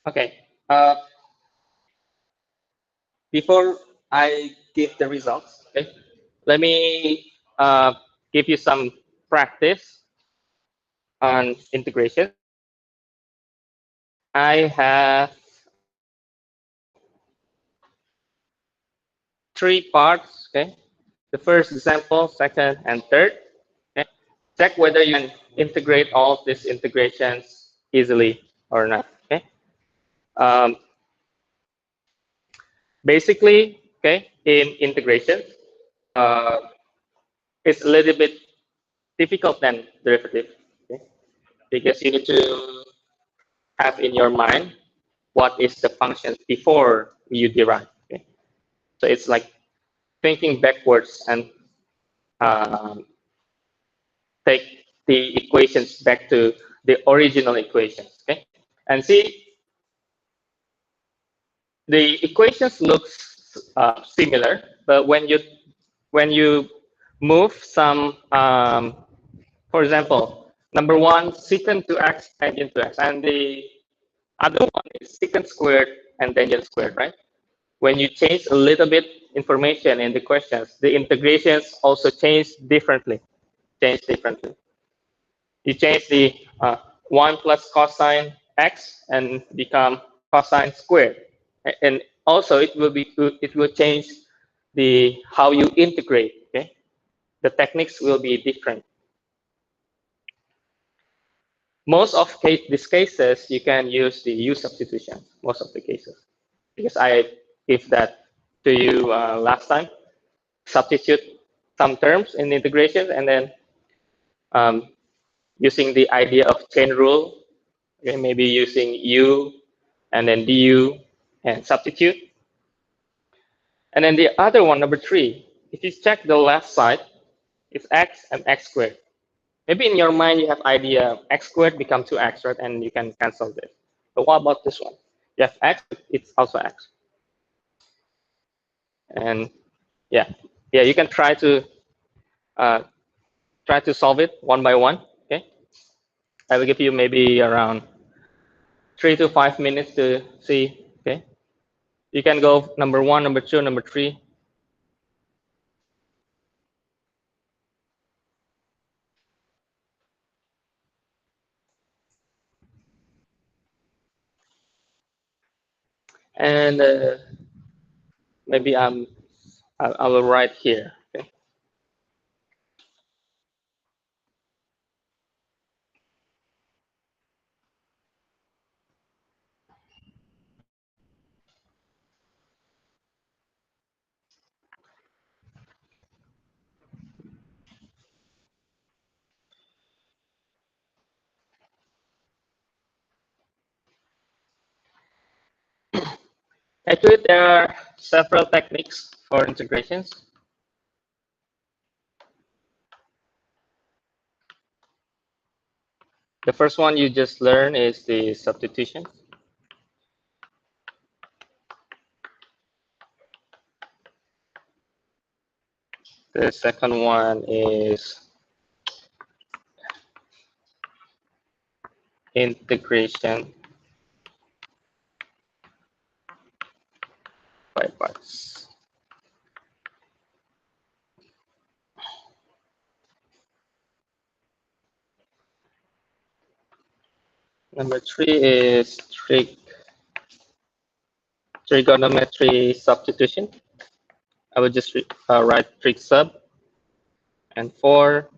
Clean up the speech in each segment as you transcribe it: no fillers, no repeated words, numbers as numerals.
Okay. Before I give the results, okay, let me give you some practice on integration. I have three parts. Okay, the first example, second, and third. Okay, check whether you can integrate all of these integrations easily or not. Okay. Um, Basically, okay, in integration, it's a little bit difficult than derivative, okay? Because you need to have in your mind what is the function before you derive. Okay? So it's like thinking backwards and take the equations back to the original equations. Okay, and see the equations looks similar, but when you move some, for example, number one, secant to x, tangent to x, and the other one is secant squared and tangent squared, right? When you change a little bit information in the questions, the integrations also change differently. You change the 1 plus cosine x and become cosine squared, and also it will change the how you integrate. Okay, the techniques will be different. Most of these cases, you can use the U substitution, most of the cases, because I give that to you last time. Substitute some terms in integration, and then using the idea of chain rule, okay, maybe using U and then du and substitute. And then the other one, number three, if you check the left side, it's x and x squared. Maybe in your mind you have idea x squared become 2x, right? And you can cancel this. But what about this one? You have x, it's also x. And yeah, you can try to solve it one by one. Okay, I will give you maybe around 3 to 5 minutes to see. Okay, you can go number one, number two, number three. And maybe I will write here. Okay. Actually, there are several techniques for integrations. The first one you just learned is the substitution. The second one is integration by parts. Number three is trigonometry substitution. I will just write trig sub. And four,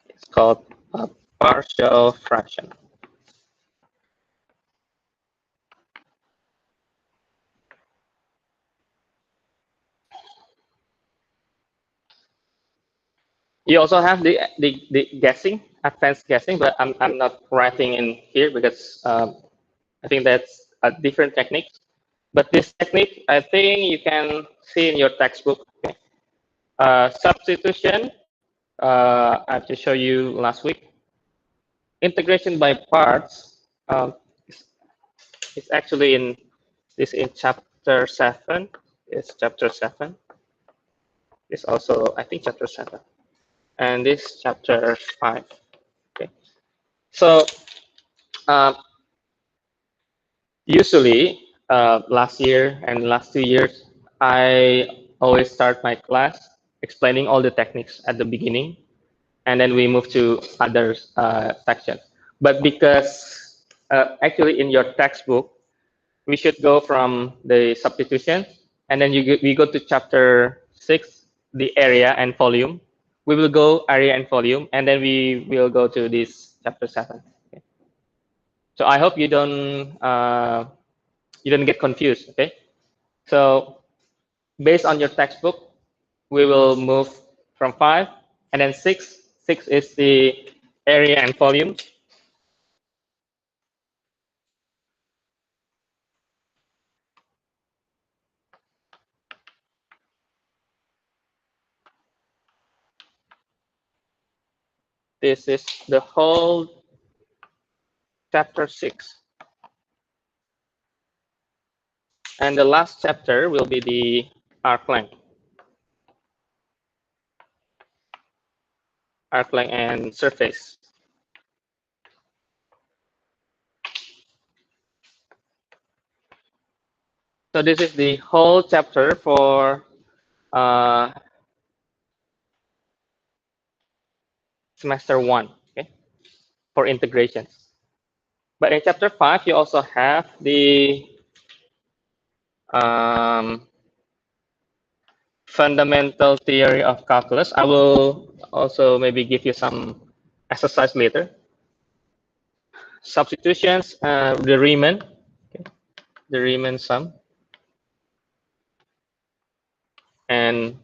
it's called a partial fraction. You also have the guessing, advanced guessing, but I'm not writing in here because I think that's a different technique. But this technique, I think you can see in your textbook. Okay. Substitution, I have to show you last week. Integration by parts is, is actually in chapter 7. It's chapter 7. It's also, I think, chapter 7. And this chapter 5. Okay. So uh, usually, last year and last 2 years, I always start my class explaining all the techniques at the beginning, and then we move to other sections. But because actually in your textbook, we should go from the substitution, and then we go to chapter 6, the area and volume. We will go area and volume, and then we will go to this chapter 7. Okay. So I hope you don't get confused. Okay. So based on your textbook, we will move from 5, and then 6. 6 is the area and volume. This is the whole chapter 6. And the last chapter will be the arc length and surface. So this is the whole chapter for semester 1, okay, for integrations. But in chapter 5, you also have the fundamental theory of calculus. I will also maybe give you some exercise later. Substitutions, the Riemann, okay, the Riemann sum, and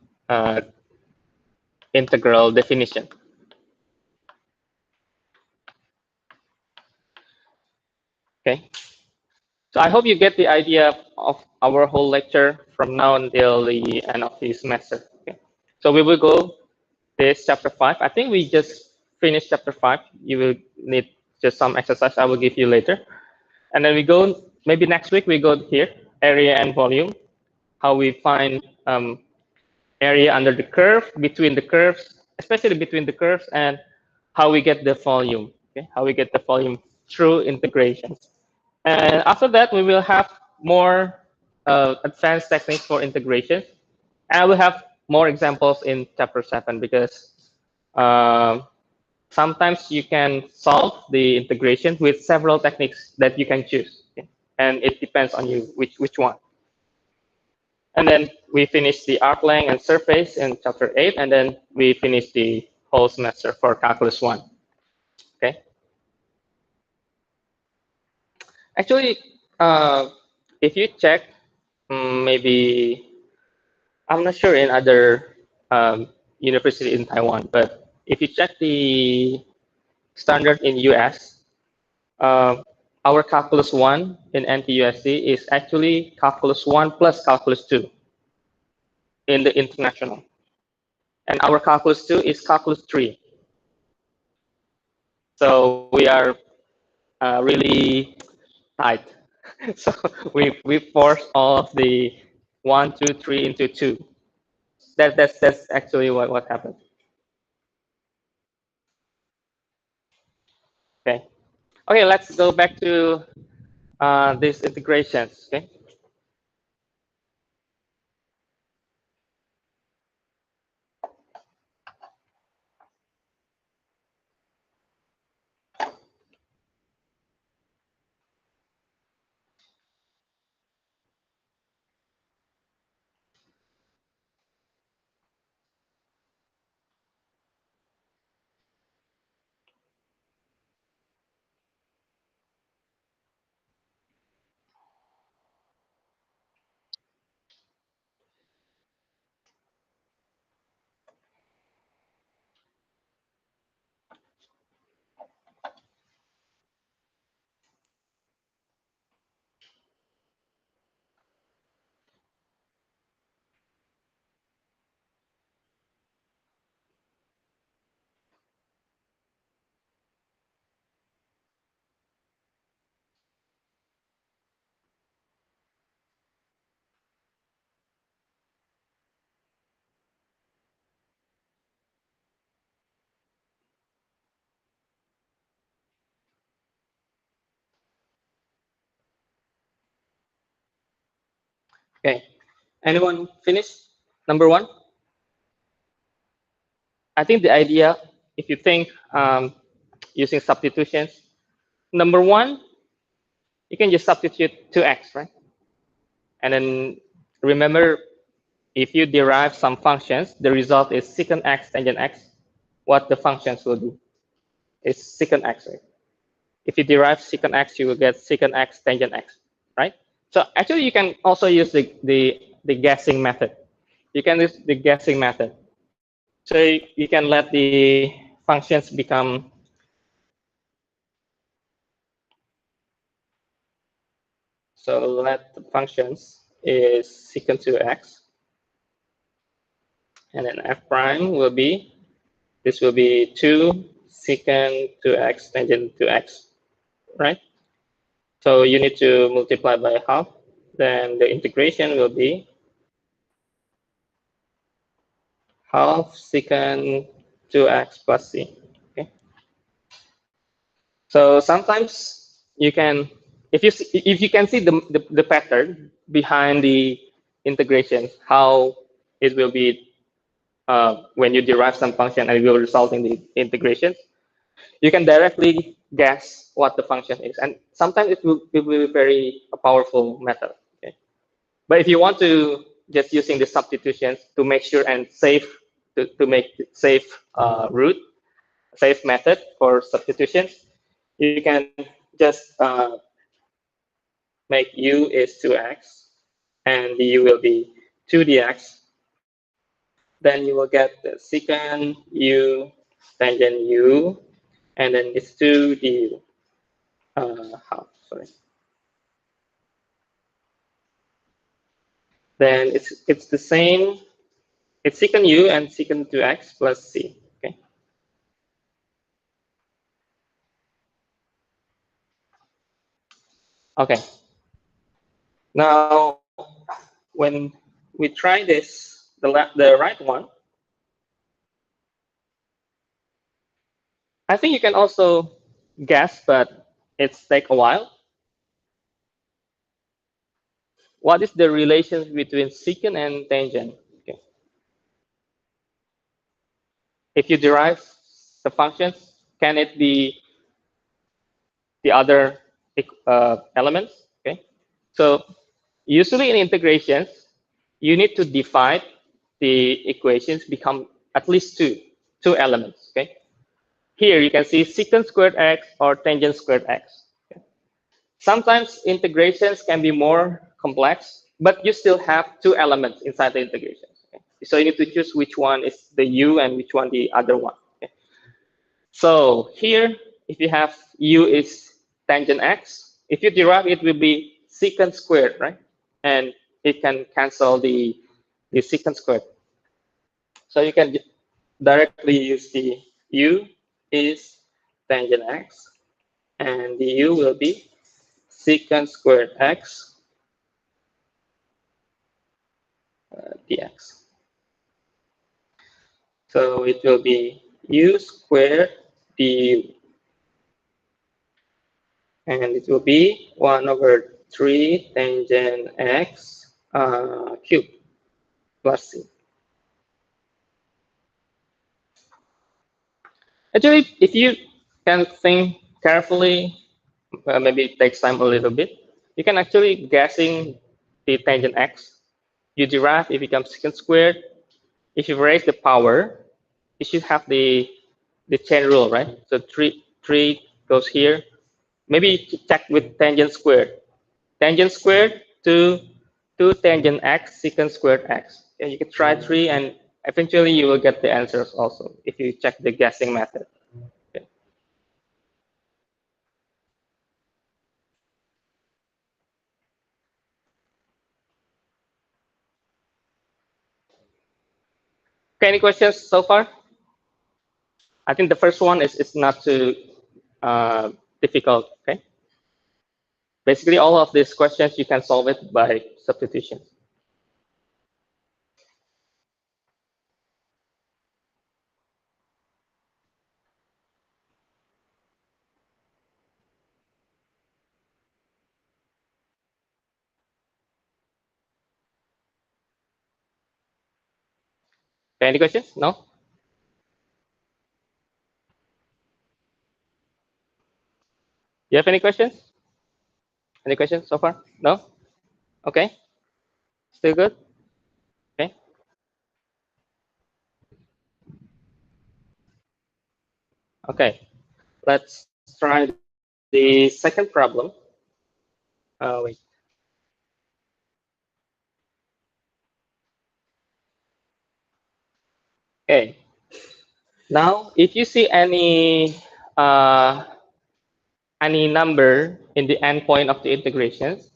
integral definition. Okay. So I hope you get the idea of our whole lecture from now until the end of the semester. Okay. So we will go this chapter 5. I think we just finished chapter 5. You will need just some exercise I will give you later. And then we go, maybe next week we go here, area and volume, how we find area under the curve, between the curves, especially between the curves, and how we get the volume, okay? How we get the volume through integrations. And after that, we will have more advanced techniques for integration. And I will have more examples in chapter 7 because sometimes you can solve the integration with several techniques that you can choose. Okay? And it depends on you which one. And then we finish the arc length and surface in chapter 8, and then we finish the whole semester for calculus 1. Okay. Actually, if you check, maybe I'm not sure in other university in Taiwan, but if you check the standard in US, our calculus 1 in NTUSD is actually calculus 1 plus calculus 2 in the international. And our calculus 2 is calculus 3. So we are really tight. So we force all of the 1, 2, 3 into 2. That's actually what happened. Okay. Okay, let's go back to these integrations. Okay. Okay. Anyone finish? Number one? I think the idea, if you think using substitutions, number one, you can just substitute 2x, right? And then remember, if you derive some functions, the result is secant x tangent x. What the functions will do is secant x, right? If you derive secant x, you will get secant x tangent x, right? So actually, you can also use the guessing method. You can use the guessing method. So you can let the functions become, so let the functions is secant 2x, and then f prime will be, this will be 2 secant 2x tangent 2x, right? So you need to multiply by half. Then the integration will be half secant 2x plus c. Okay. So sometimes you can, if you can see the pattern behind the integration, how it will be when you derive some function and it will result in the integration, you can directly guess what the function is. And sometimes it will be very a powerful method. Okay? But if you want to just using the substitutions to make sure and safe, to make safe route, safe method for substitutions, you can just make u is 2x and the u will be 2dx. Then you will get the secant u tangent u, and then it's 2 du half. Sorry. Then it's the same. It's secant u and secant 2x plus c. Okay. Okay. Now, when we try this, the right one, I think you can also guess, but it's take a while. What is the relation between secant and tangent? Okay. If you derive the functions, can it be the other elements? Okay. So usually in integrations, you need to divide the equations become at least two elements. Okay. Here you can see secant squared x or tangent squared x. Okay. Sometimes integrations can be more complex, but you still have two elements inside the integrations. Okay. So you need to choose which one is the u and which one the other one. Okay. So here, if you have u is tangent x, if you derive it will be secant squared, right? And it can cancel the secant squared. So you can directly use the u is tangent x, and the u will be secant squared x dx. So it will be u squared du, and it will be 1 over 3 tangent x cubed plus c. Actually, if you can think carefully, maybe it takes time a little bit, you can actually guessing the tangent x. You derive, it becomes secant squared. If you raise the power, you should have the chain rule, right? So 3 goes here. Maybe check with tangent squared. Tangent squared to 2 tangent x secant squared x. And you can try 3 and eventually you will get the answers also if you check the guessing method. Okay. Okay, any questions so far? I think the first one is not too difficult. Okay. Basically, all of these questions you can solve it by substitution. Okay, any questions? No? You have any questions? Any questions so far? No? Okay. Still good? Okay. Okay. Let's try the second problem. Wait. Okay. Now, if you see any number in the endpoint of the integrations,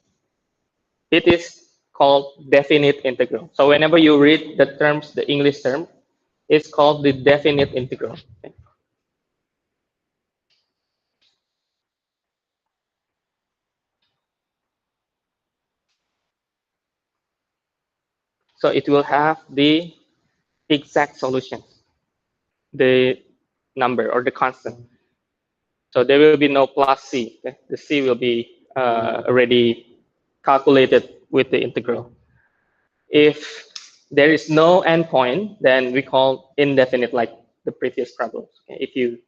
it is called definite integral. So whenever you read the terms, the English term, it's called the definite integral. Okay. So it will have the exact solution, the number or the constant. So there will be no plus c. Okay? The c will be already calculated with the integral. If there is no endpoint, then we call indefinite, like the previous problems. Okay? If you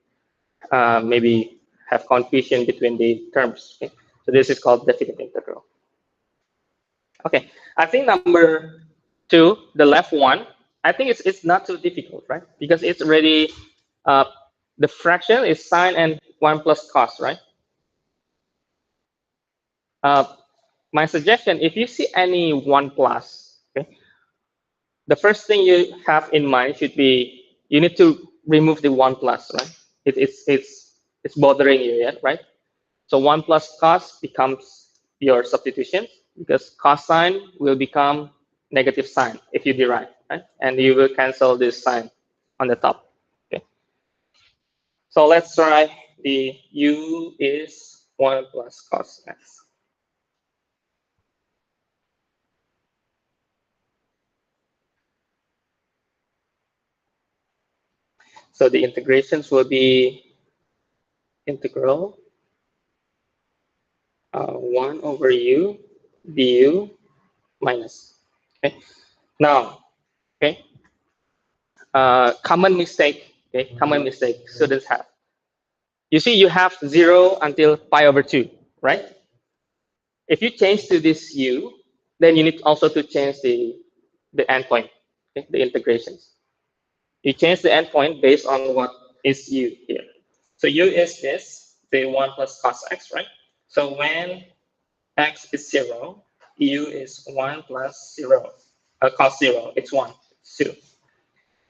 maybe have confusion between the terms. Okay? So this is called definite integral. Okay, I think number 2, the left one, I think it's not too difficult, right? Because it's already, the fraction is sine and 1 plus cos, right? My suggestion, if you see any 1 plus, okay, the first thing you have in mind should be you need to remove the 1 plus, right? It's bothering you, yeah, right? So 1 plus cos becomes your substitution because cosine will become negative sine if you derive, right? And you will cancel this sign on the top. Okay. So let's try the u is 1 plus cos x. So the integrations will be integral 1 over u du minus. Okay. Now, okay, common mistake. Okay, common mistake students have. You see, you have 0 until pi over 2, right? If you change to this u, then you need also to change the endpoint, okay, the integrations. You change the endpoint based on what is u here. So u is this, the 1 plus cos x, right? So when x is 0, u is 1 plus 0. Cos 0, it's 1, it's 2.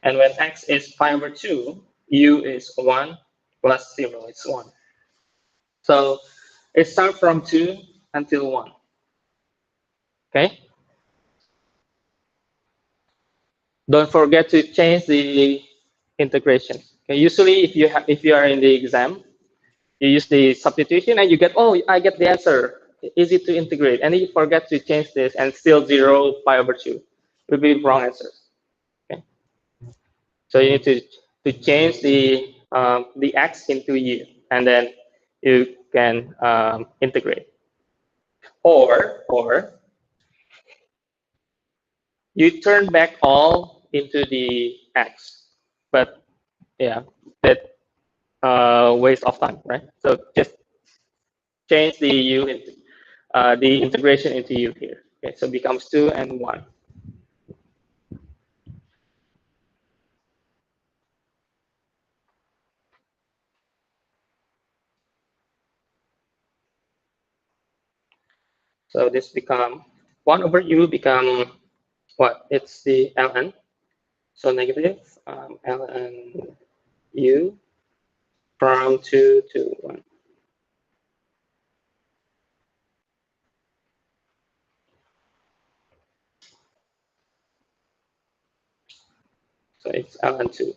And when x is pi over 2, u is 1 plus 0, it's 1. So it starts from 2 until 1. Okay? Don't forget to change the integration. Okay? Usually, if you are in the exam, you use the substitution and you get, oh, I get the answer. Easy to integrate. And then you forget to change this and still 0 pi over 2. It will be wrong answer. Okay? So you need to change the x into u, and then you can integrate. Or you turn back all into the x, but yeah, that waste of time, right? So just change the u into the integration into u here. Okay, so it becomes 2 and 1. So this become 1 over u become what? It's the ln. So negative ln u from 2 to 1. So it's ln 2.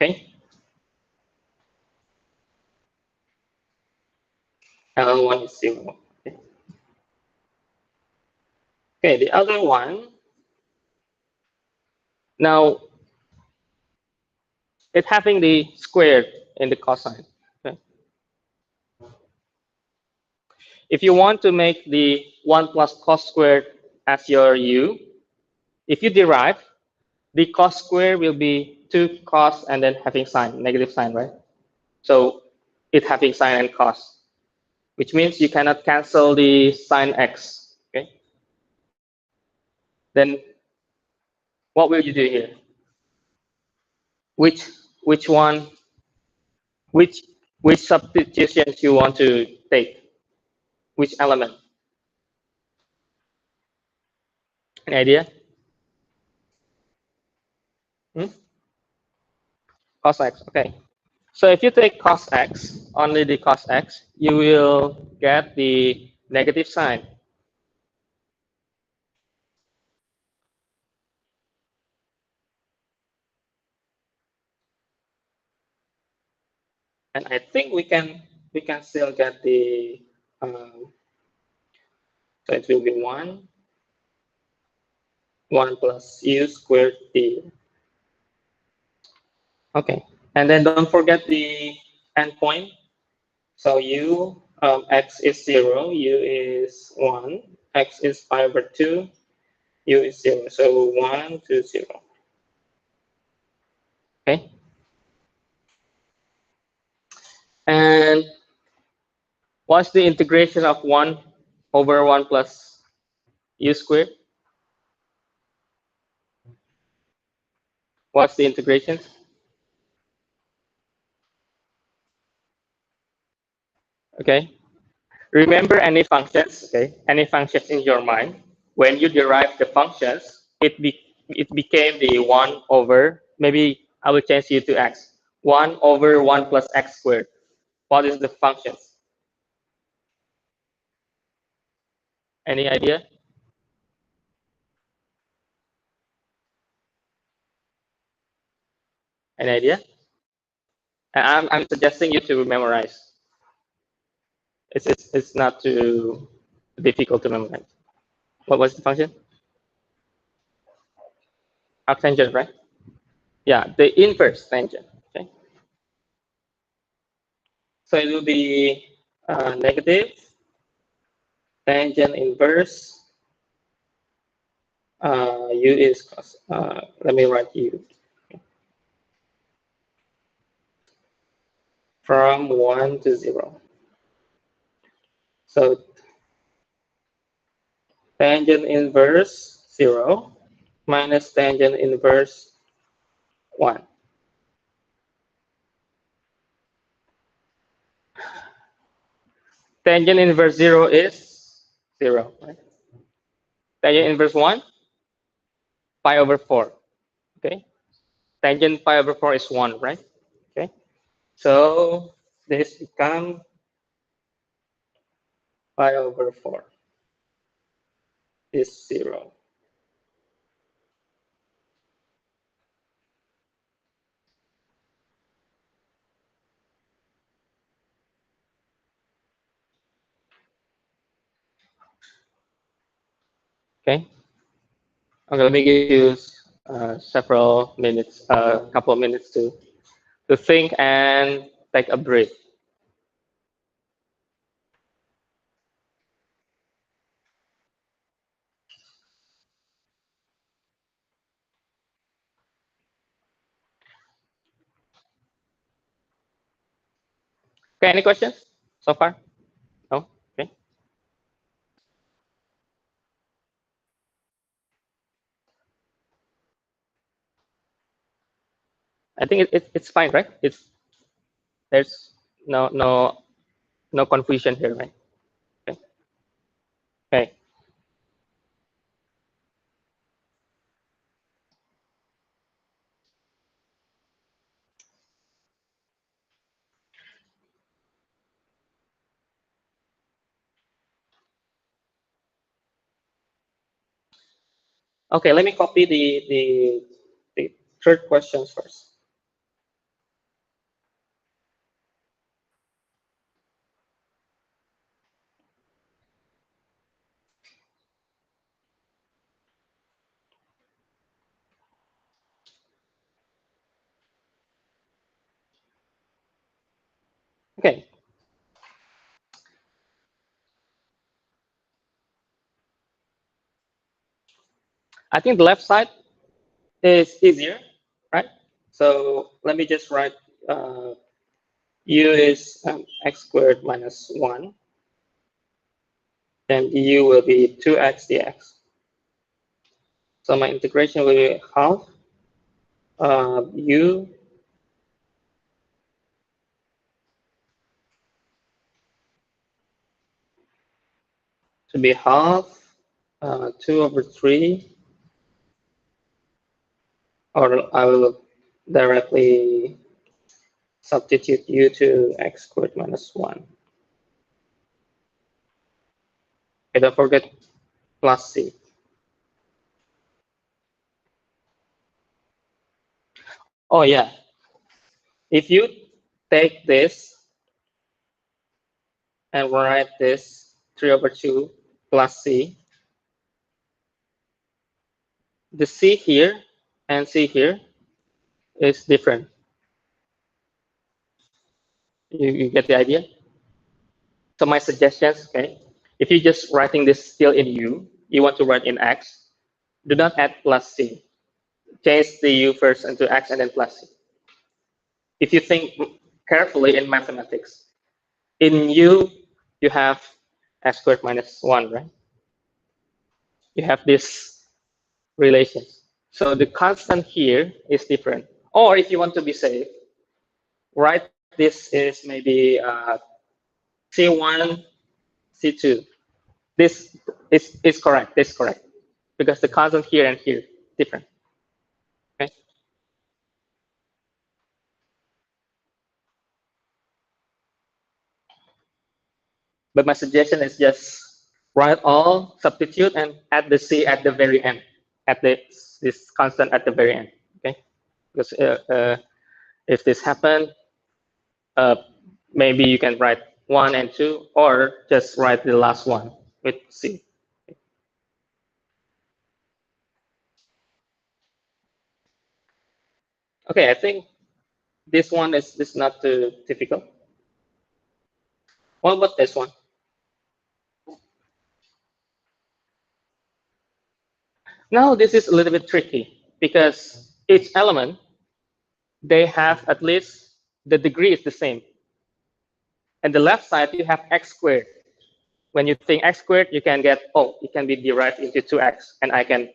Okay. ln 1 is 0. Okay. Okay, the other one. Now, it's having the squared in the cosine. Okay. If you want to make the 1 plus cos squared as your u. If you derive, the cos square will be 2 cos and then having sign, negative sign, right? So it having sign and cos, which means you cannot cancel the sine x. Okay. Then what will you do here? Which which one? Which which substitutions you want to take? Which element? Any idea? Hmm? Cos x. Okay. So if you take cos x, only the cos x, you will get the negative sign. And I think we can still get the so it will be 1 plus u squared d. Okay, and then don't forget the endpoint. So u x is 0, u is 1, x is pi over 2, u is 0. So 1 to 0. Okay, and what's the integration of 1 over 1 plus u squared? What's the integration? Okay, remember any functions, okay? Any functions in your mind. When you derive the functions, it became the 1 over, maybe I will change you to x. 1 over 1 plus x squared. What is the functions? Any idea? Any idea? I'm suggesting you to memorize. It's not too difficult to memorize. What was the function? Arctangent, right? Yeah, the inverse tangent. Okay. So it will be negative tangent inverse u is cos. Let me write u from 1 to 0. So tangent inverse 0 minus tangent inverse 1. Tangent inverse 0 is 0, right? Tangent inverse 1, pi over 4. Okay. Tangent pi over 4 is 1, right? Okay. So this becomes pi over 4 is 0. Okay. Okay, let me give you several minutes, a couple of minutes to think and take a break. Okay, any questions so far? No? Okay. I think it's fine, right? There's no confusion here, right? Okay. Okay. Okay, let me copy the third questions first. Okay. I think the left side is easier, right? So let me just write u is x squared minus 1. Then du will be 2x dx. So my integration will be half u to be half 2/3, or I will directly substitute u to x squared minus 1. Okay, don't forget plus c. Oh yeah, if you take this and write this 3/2 plus c, the c here and c here is different. You get the idea? So my suggestions, okay, if you're just writing this still in u, you want to write in x, do not add plus c. Change the u first into x and then plus c. If you think carefully in mathematics, in u, you have x squared minus 1, right? You have this relation. So the constant here is different. Or if you want to be safe, write this is maybe C1, C2. This is correct. This is correct. Because the constant here and here different. Okay. But my suggestion is just write all, substitute, and add the c at the very end. At this constant at the very end. Okay. Because if this happens, maybe you can write 1 and 2, or just write the last one with c. Okay, I think this one is not too difficult. What about this one? Now this is a little bit tricky because each element, they have at least the degree is the same. And the left side, you have x squared. When you think x squared, you can get, oh, it can be derived into 2x, and I can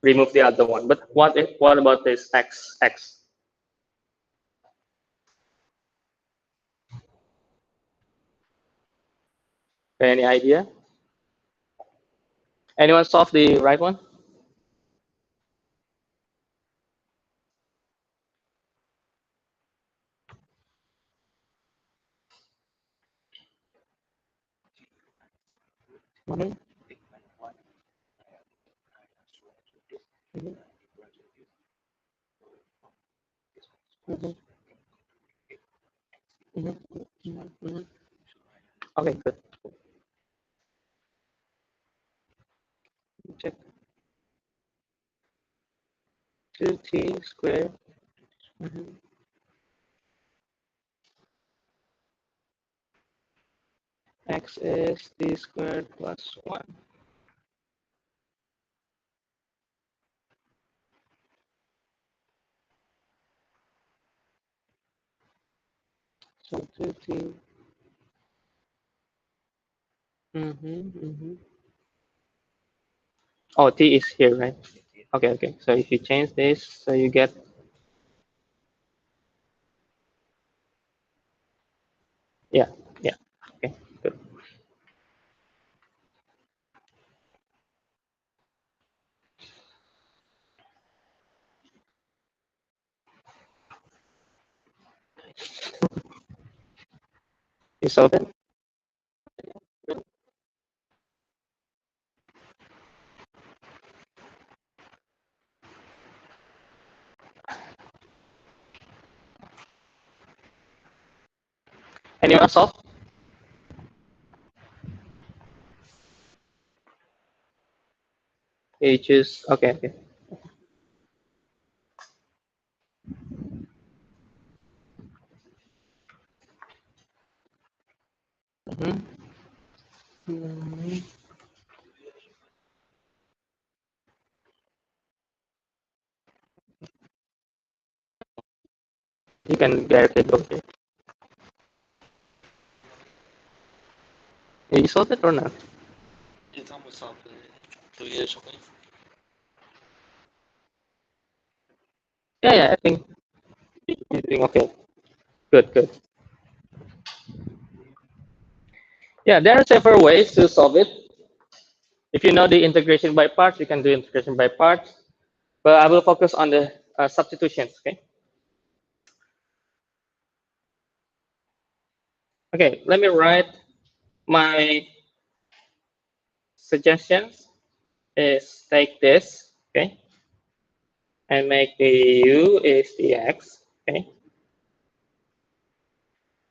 remove the other one. But what about this x? Any idea? Anyone solve the right one? Mhm. Mhm. Mhm. Mhm. Mhm. Okay, good. Check 2t squared. Mhm. X is t squared plus 1. So 2t. Oh, t is here, right? Okay. So if you change this, so you get, yeah. Okay, good. You solve it. Anyone solve? You choose. Okay. Mhm. Mhm. You can directly go here. You solved it or not? It's almost solved 2 years away. Yeah, I think you're doing okay. Good. Yeah, there are several ways to solve it. If you know the integration by parts, you can do integration by parts. But I will focus on the substitutions, okay? Okay, let me write my suggestions is take this, okay? And make the u is the x, okay?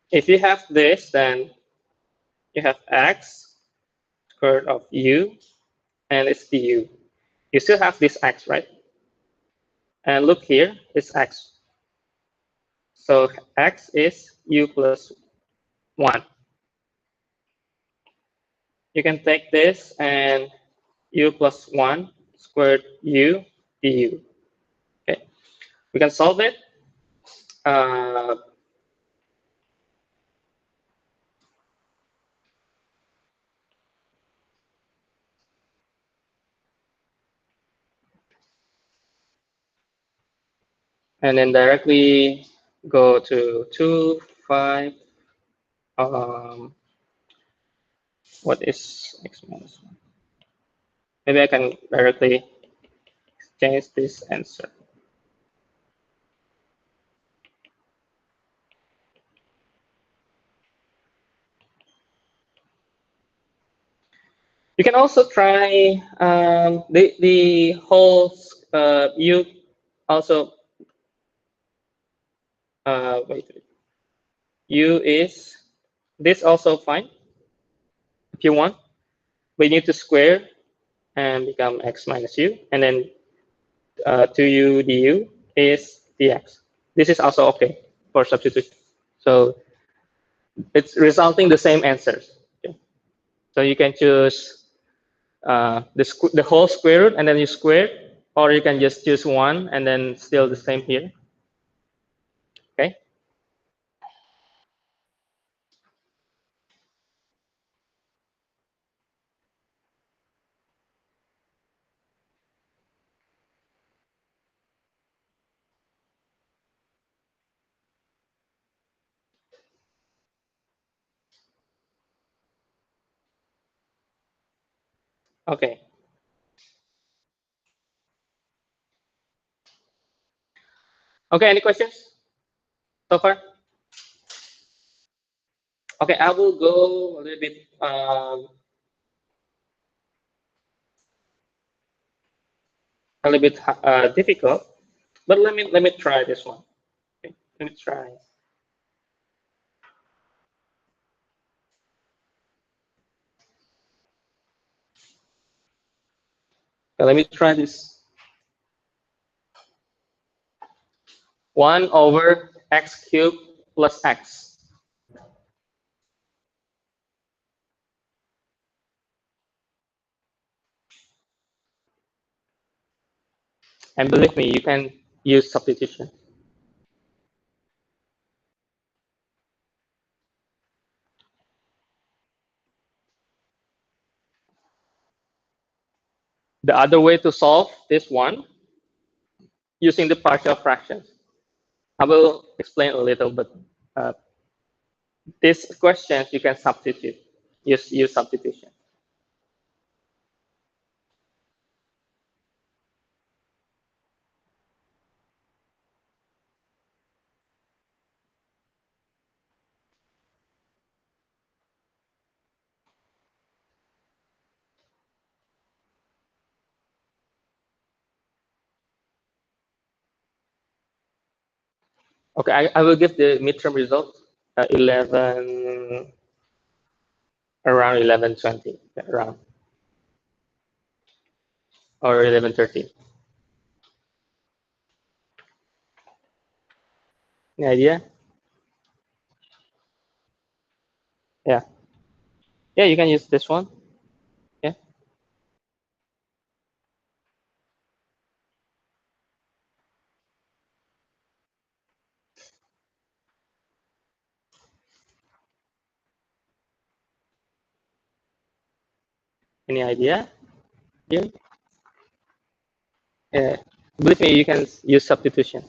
If you have this, then you have x squared of u, and it's the u. You still have this x, right? And look here, it's x. So x is u plus 1. You can take this and u plus 1 squared u du. Okay, we can solve it. And then directly go to 2, 5. What is x minus 1? Maybe I can directly change this answer. You can also try the whole u also wait, u is this also fine if you want. We need to square and become x minus u, and then 2u du is dx. This is also okay for substitution. So it's resulting the same answers. Okay. So you can choose the whole square root and then you square, or you can just choose one and then still the same here. Okay. Okay. Okay. Any questions so far? Okay, I will go a little bit difficult, but let me try this one. Okay, let me try. Okay, let me try this. 1 over x cubed plus x. And believe me, you can use substitution. The other way to solve this one using the partial fractions. I will explain a little, but these questions you can substitute. Use substitution. Okay, I will give the midterm result 11 around 11:20 around or 11:30. Any idea? Yeah. Yeah, you can use this one. Yeah. Any idea here? Believe me, you can use substitution.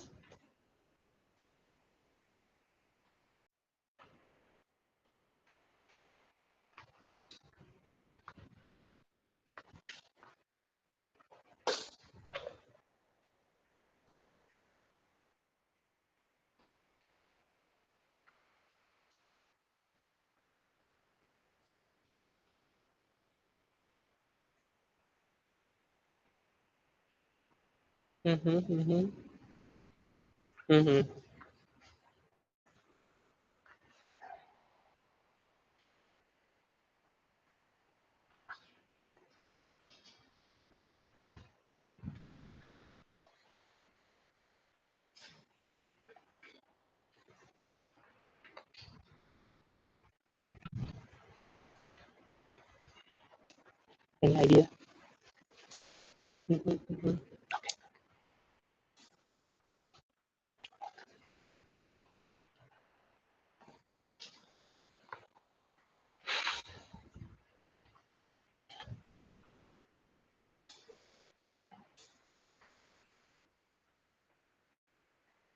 Any idea?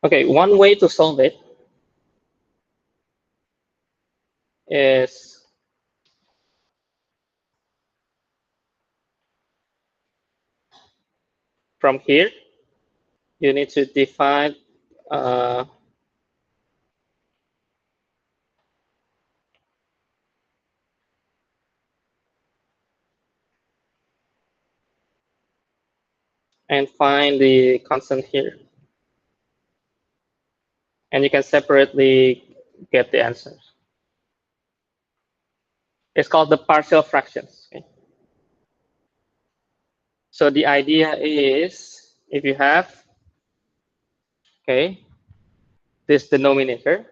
Okay, one way to solve it is from here. You need to divide and find the constant here. And you can separately get the answers. It's called the partial fractions. Okay? So the idea is, if you have, okay, this denominator,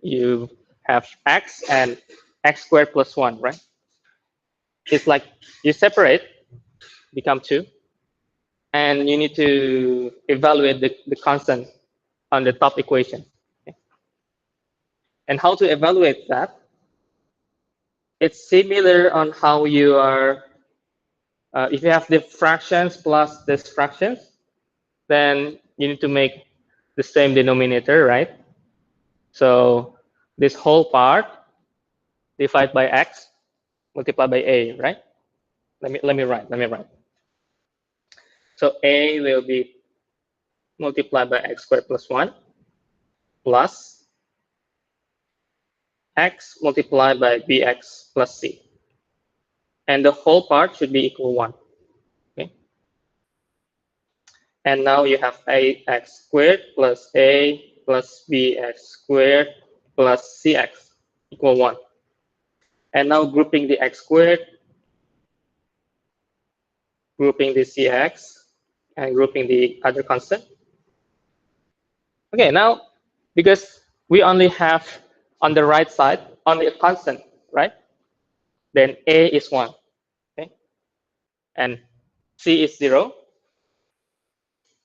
you have x and x squared plus 1, right? It's like you separate, become 2, and you need to evaluate the constant on the top equation. Okay? And how to evaluate that? It's similar on how you are, if you have the fractions plus this fractions, then you need to make the same denominator, right? So this whole part divided by x multiplied by a, right? Let me write. So a will be multiplied by x squared plus 1 plus x multiplied by bx plus c. And the whole part should be equal 1. Okay. And now you have ax squared plus a plus bx squared plus cx equal 1. And now grouping the x squared, grouping the cx, and grouping the other constant. Okay, now because we only have on the right side only a constant, right? Then a is 1, okay? And c is 0.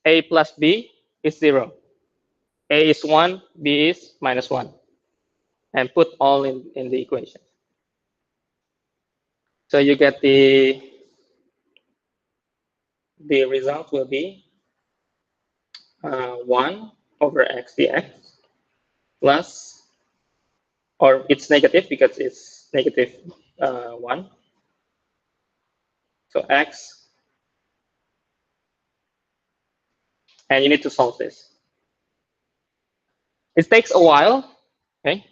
A plus b is 0. A is 1, b is minus 1. And put all in the equation. So you get the result will be 1 over x dx plus, or it's negative because it's negative 1. So x, and you need to solve this. It takes a while, okay?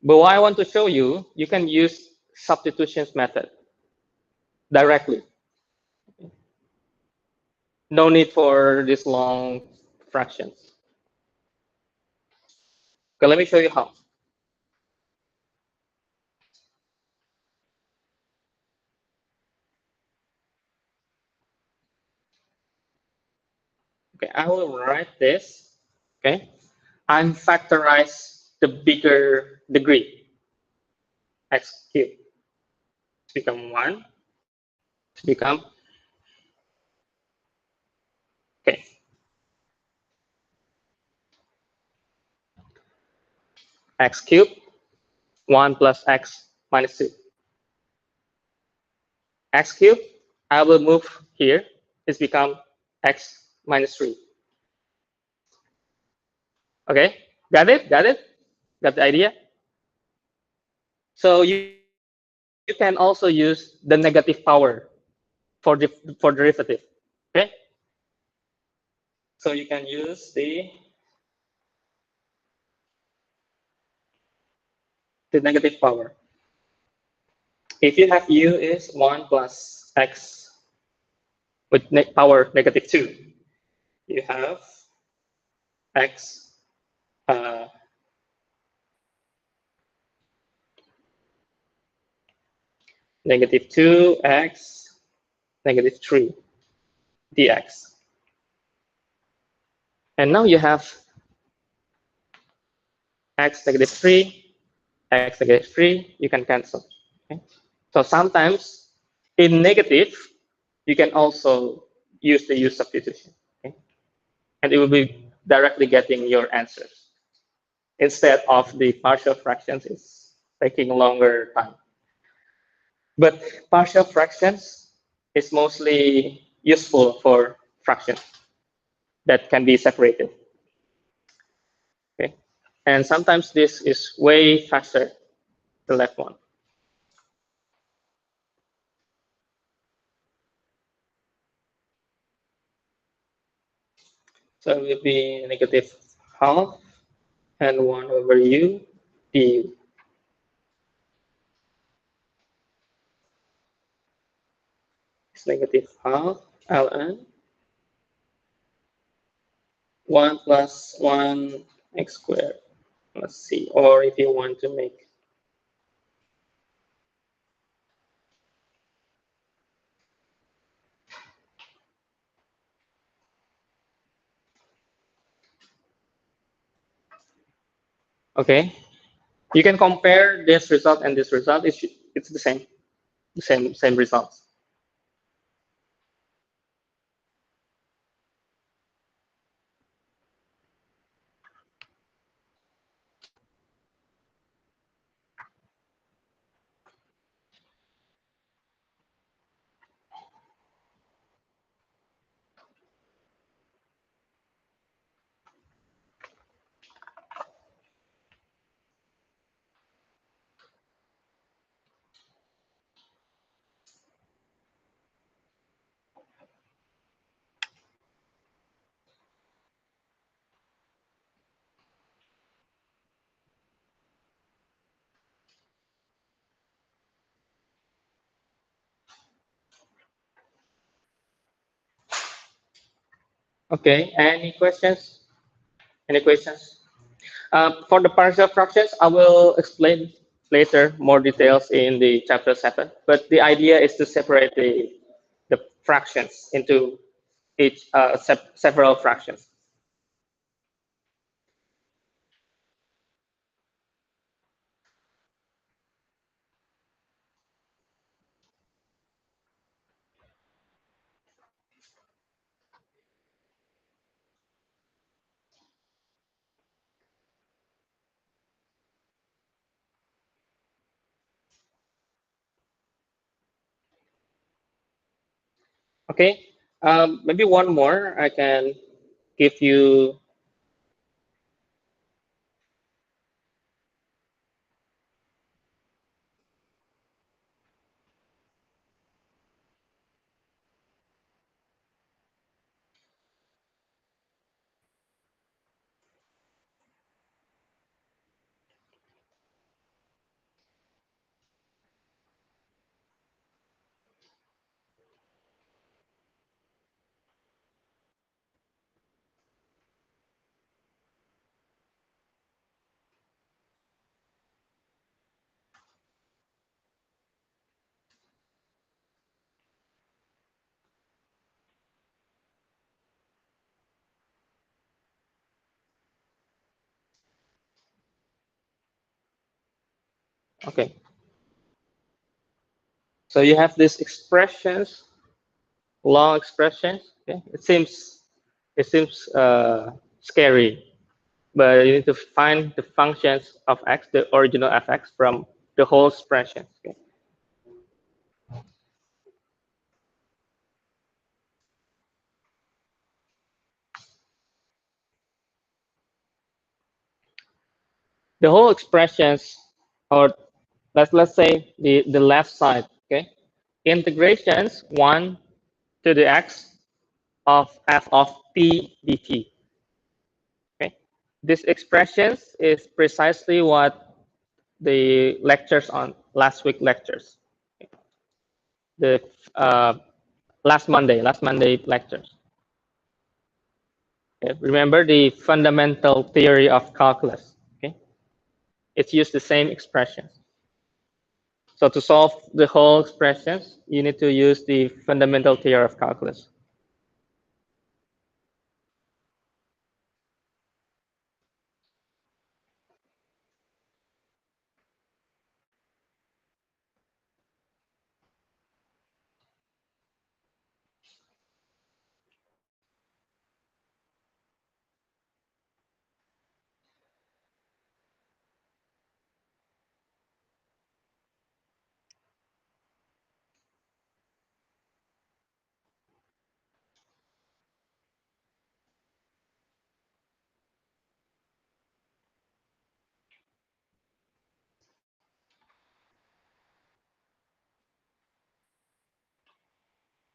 But what I want to show you, you can use substitutions method directly. No need for these long fractions. Okay, let me show you how. Okay, I will write this. Okay, and factorize the bigger degree. X cubed to become 1 to become, okay, x cubed 1 plus x minus 2. x cubed, I will move here. It's become x minus 3. Okay, got it? Got it? Got the idea? So you can also use the negative power for derivative. Okay? So you can use the negative power. If you have u is 1 plus x with power negative 2, you have x negative 2x negative 3 dx. And now you have x negative 3, x negative 3, you can cancel. Okay? So sometimes in negative, you can also use the u substitution. Okay? And it will be directly getting your answers. Instead of the partial fractions, it's taking longer time. But partial fractions is mostly useful for fractions that can be separated. Okay? And sometimes this is way faster, the left one. So it will be negative half and 1 over u du. It's negative half ln 1 plus 1 x squared plus c. Or if you want to make okay, you can compare this result and this result. It's the same results. Okay, any questions? Any questions? For the partial fractions, I will explain later more details in the chapter 7. But the idea is to separate the fractions into each several fractions. Okay, maybe one more I can give you. Okay, so you have these expressions, long expressions. Okay, it seems scary, but you need to find the functions of x, the original f(x) from the whole expression. Okay? the whole expressions, or let's say the left side, okay? Integrations 1 to the x of f of t dt. Okay, this expressions is precisely what the lectures on last week lectures, the last Monday lectures. Okay. Remember the fundamental theory of calculus. Okay, it's used the same expressions. So to solve the whole expressions, you need to use the fundamental theory of calculus.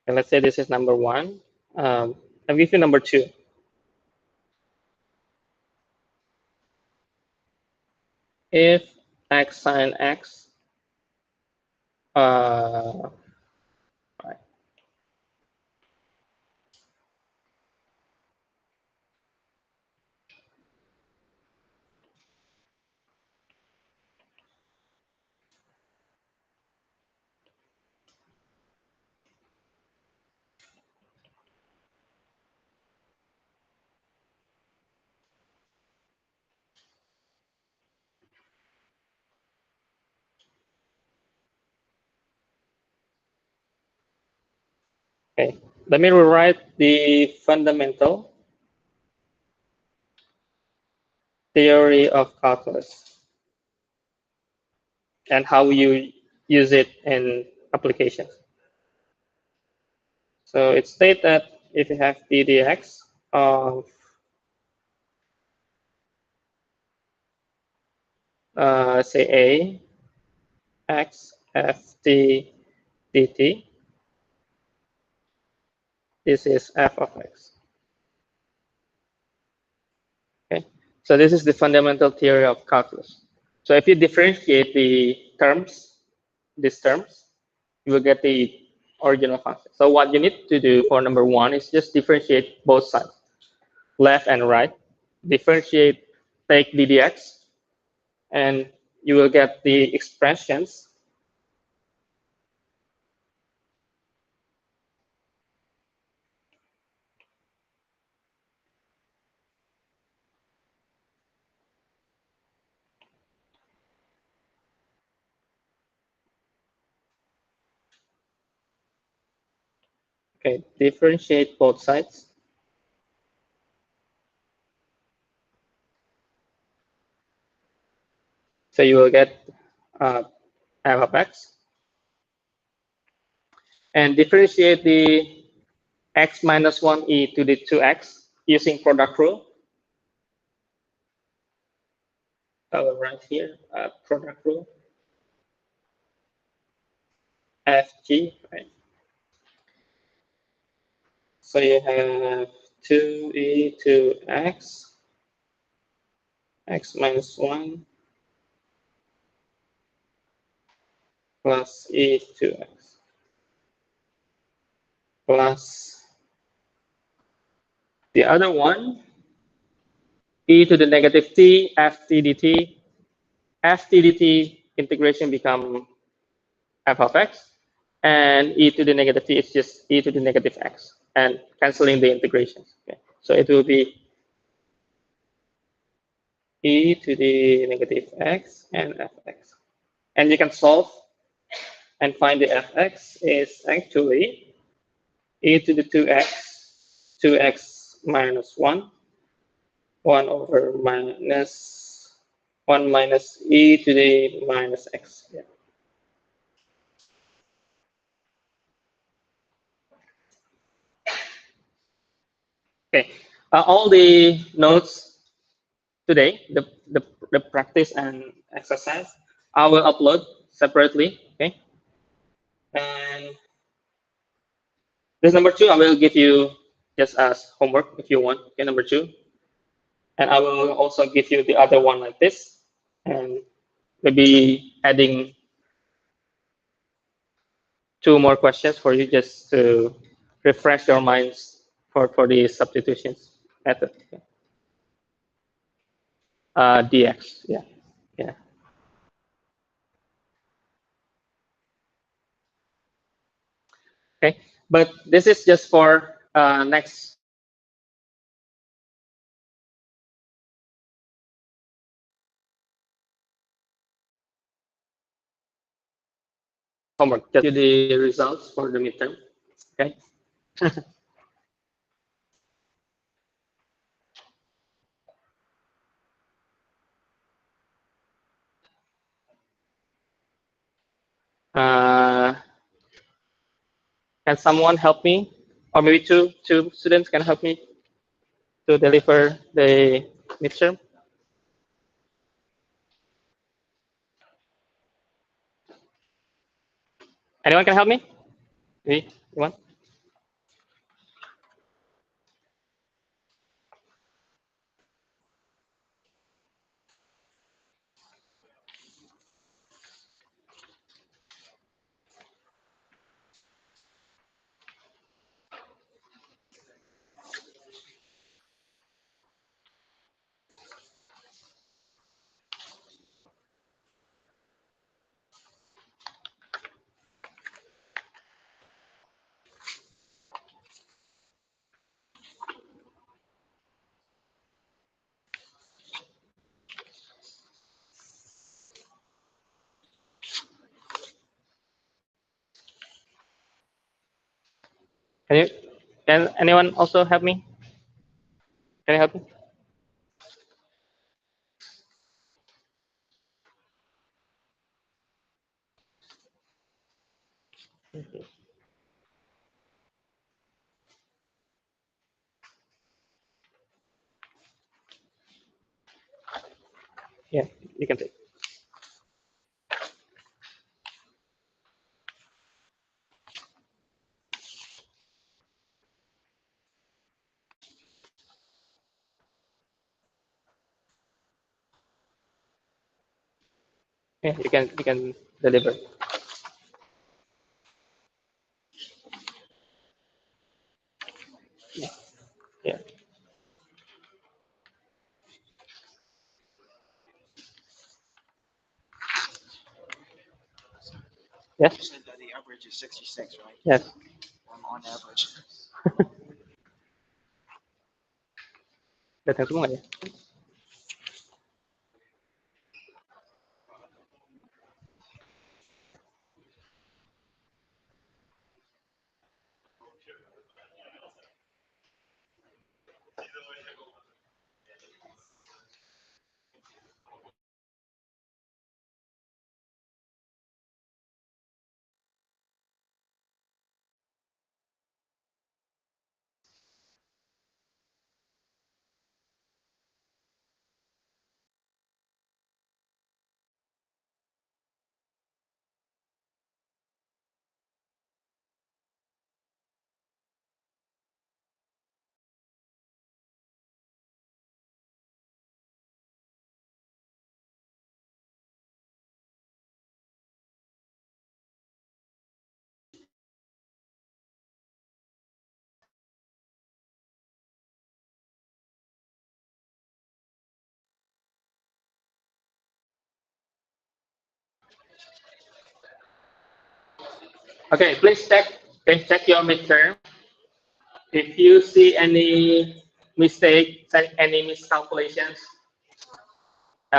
And let's say this is number 1. I'll give you number 2. If x sine x, right. Okay, let me rewrite the fundamental theory of calculus and how you use it in applications. So it states that if you have d dx of say a x f t dt, this is f of x. Okay, so this is the fundamental theory of calculus. So if you differentiate the terms, these terms, you will get the original function. So what you need to do for number 1 is just differentiate both sides, left and right. Differentiate, take d dx, and you will get the expressions. Okay, differentiate both sides. So you will get f of x. And differentiate the x minus 1e to the 2x using product rule. I will write here product rule. Fg, right? So you have 2e to x, x minus 1 plus e to x plus the other one, e to the negative t, f t dt. F t dt integration become f of x, and e to the negative t is just e to the negative x, and canceling the integrations. Okay. So it will be e to the negative x and fx. And you can solve and find the fx is actually e to the 2x minus 1, 1 over minus 1 minus e to the minus x. Yeah. Okay, all the notes today, the the practice and exercise, I will upload separately. Okay. And this number 2, I will give you just as homework if you want. Okay, number 2. And I will also give you the other one like this, and maybe adding 2 more questions for you just to refresh your minds for the substitutions method. Okay. DX, yeah, yeah. Okay, but this is just for next homework. Just the results for the midterm. Okay. Can someone help me, or maybe two students can help me to deliver the midterm? Anyone can help me? Maybe you want? Can anyone also help me? Can you help me? Yeah, you can take. Yeah, you can deliver. Yeah. Yes. You said that the average is 66, right? Yes. On average. Datang semua ya. Okay, please check your midterm. If you see any mistake, any miscalculations,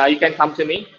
you can come to me.